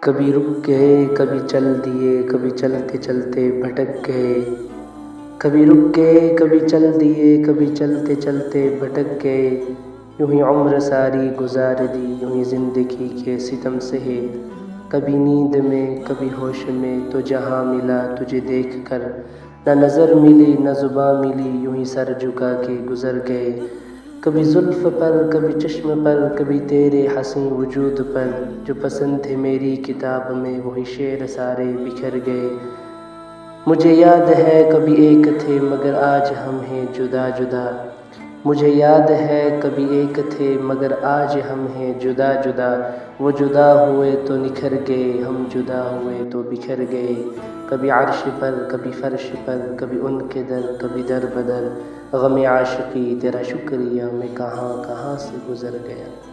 کبھی رک گئے کبھی چل دیے، کبھی چلتے چلتے بھٹک گئے، کبھی رک گئے کبھی چل دیے، کبھی چلتے چلتے بھٹک گئے، یوں ہی عمر ساری گزار دی، یوں ہی زندگی کے ستم سہے، کبھی نیند میں کبھی ہوش میں تو جہاں ملا تجھے دیکھ کر، نہ نظر ملی نہ زباں ملی، یوں ہی سر جھکا کے گزر گئے، کبھی زلف پر کبھی چشم پر، کبھی تیرے حسین وجود پر، جو پسند تھے میری کتاب میں وہی شعر سارے بکھر گئے، مجھے یاد ہے کبھی ایک تھے مگر آج ہم ہیں جدا جدا، مجھے یاد ہے کبھی ایک تھے مگر آج ہم ہیں جدا جدا، وہ جدا ہوئے تو نکھر گئے، ہم جدا ہوئے تو بکھر گئے، کبھی عرش پر کبھی فرش پر، کبھی ان کے در کبھی در بدر، غم عاشقی تیرا شکریہ میں کہاں کہاں سے گزر گیا۔